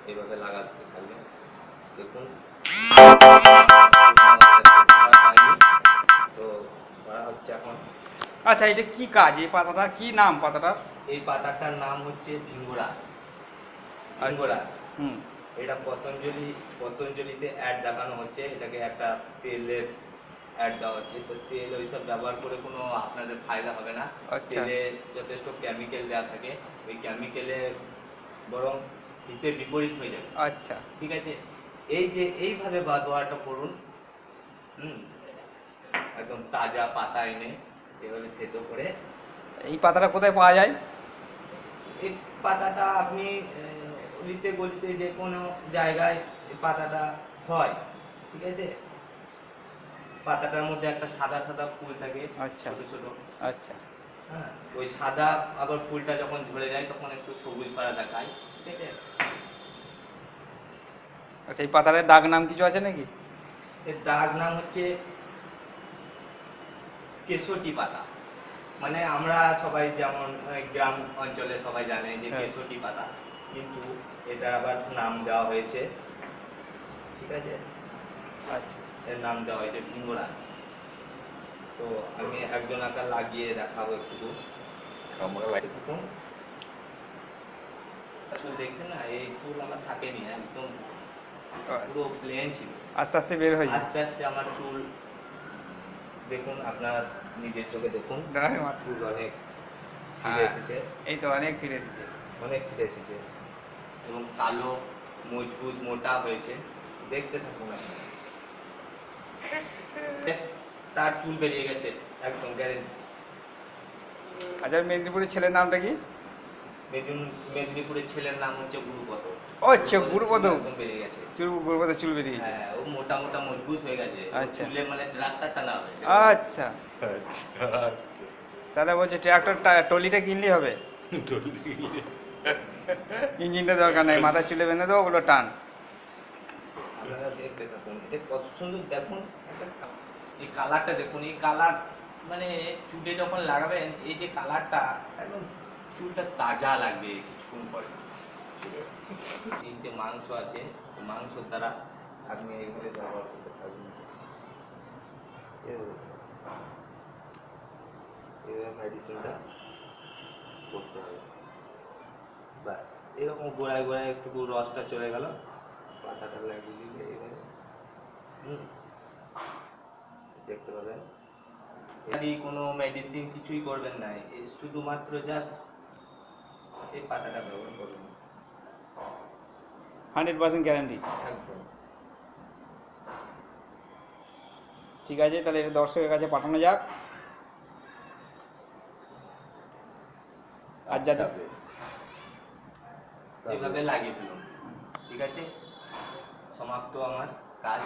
এইভাবে লাগাতে থাকবেন। দেখুন তো করা হচ্ছে এখন। আচ্ছা, এটা কি কাজ? এই পাতাটা কি নাম পাতাটার? এই পাতাটার নাম হচ্ছে ভিঙ্গরা। আচ্ছা। ভিঙ্গরা হুম। এটা পতঞ্জলিতে অ্যাড দেখানো হচ্ছে, এটাকে একটা তেলের অ্যাড দেওয়া হচ্ছে। তো তেল ওইসব ব্যবহার করে কোনো আপনাদের ফায়দা হবে না। আচ্ছা তেলে যথেষ্ট কেমিক্যাল দেওয়া থাকে, ওই কেমিক্যালে বরং হিতে বিপরীত হয়ে যাবে। আচ্ছা। ঠিক আছে, এই যে এইভাবে ব্যবহারটা করুন। হুম, একদম তাজা পাতা এনে এভাবে থেতো করে। এই পাতাটা কোথায় পাওয়া যায়? এই পাতাটা আপনি অলিতে গলিতে যে কোনো জায়গায় এই পাতাটা হয়। ঠিক আছে, পাতাটার মধ্যে একটা সাদা সাদা ফুল থাকে, আচ্ছা ছোট ছোট। আচ্ছা হ্যাঁ, ওই সাদা আবার ফুলটা যখন ঝরে যায় তখন একটু সবুজ পাড়া দেখায়। ঠিক আছে, আচ্ছা, এই পাতাটার ডাক নাম কিছু আছে নাকি? এর ডাক নাম হচ্ছে কেশটি পাতা। মানে আমরা সবাই যেমন গ্রাম অঞ্চলে সবাই জানে যে হ্যাঁ। কেশটি পাতা, কিন্তু এটার আবার নাম দেওয়া হয়েছে। ঠিক আছে, আচ্ছা। এর নাম দেওয়া হয়েছে ভিঙ্গরা। তো আমি একজন আঁকা লাগিয়ে দেখাবো একটু। আমরা লাইট দেখুন, আসলে দেখছেন না, এই চুল আমার থাকেনি, একদম পুরো প্লেন ছিল। আস্তে আস্তে বের হয়ে যায়। আস্তে আস্তে আমার চুল দেখুন, আপনার নিজের চোখে দেখুন, দাঁড়ায় মাথা। চুল অনেক ফিরে হ্যাঁ, এসেছে, এই তো অনেক ফিরে এসেছে। অনেক ফিরে এসেছে এবং কালো মজবুত মোটা হয়েছে। দেখতে থাকুন আপনারা, তার চুল বেরিয়ে গেছে, একদম গ্যারেন্টি। আচ্ছা, মেদিনীপুরের ছেলের নামটা কি? মেদিনীপুরের ছেলের নাম হচ্ছে গুরুপদ। ও আচ্ছা, চুল গুরুপদ। একদম বেরিয়ে গেছে। গুরুপদ চুল বেরিয়েছে। হ্যাঁ, ও মোটা মোটা মজবুত হয়ে গেছে, ওর আচ্ছা চুলে মানে ট্রাক্টর টানা হবে। আচ্ছা, তাহলে বলছে ট্রাক্টর টলিটা কিনলেই হবে, ইঞ্জিনটা দরকার নাই, মাথার চুলে বেঁধে দেবো, ওগুলো টান। আপনারা দেখতে থাকুন, এটা কত সুন্দর দেখুন। এই কালারটা দেখুন, এই কালার মানে চুলে যখন লাগাবেন এই যে কালারটা, একদম চুলটা তাজা লাগবে কিছুক্ষণ পরে। এই যে মাংস আছে, মাংসর দ্বারা আপনি এইভাবে ব্যবহার করতে পারবেন। এইভাবে মেডিসিনটা করতে হবে। ব্যাস, এরকম গোড়ায় গোড়ায় একটু রসটা চলে গেল, পাতাটা লাগিয়ে দিলে এইভাবে দেখতে পাবেন। এই কোনো মেডিসিন কিছুই করবেন না, এই শুধুমাত্র জাস্ট এই পাতাটা ব্যবহার করবেন। 100% গ্যারান্টি। একদম ঠিক আছে, তাহলে এটা দর্শকের কাছে পাঠানো যাক। আর যাতে এইভাবে লাগিয়ে ফেলুন। ঠিক আছে, সমাপ্ত আমার কাজ।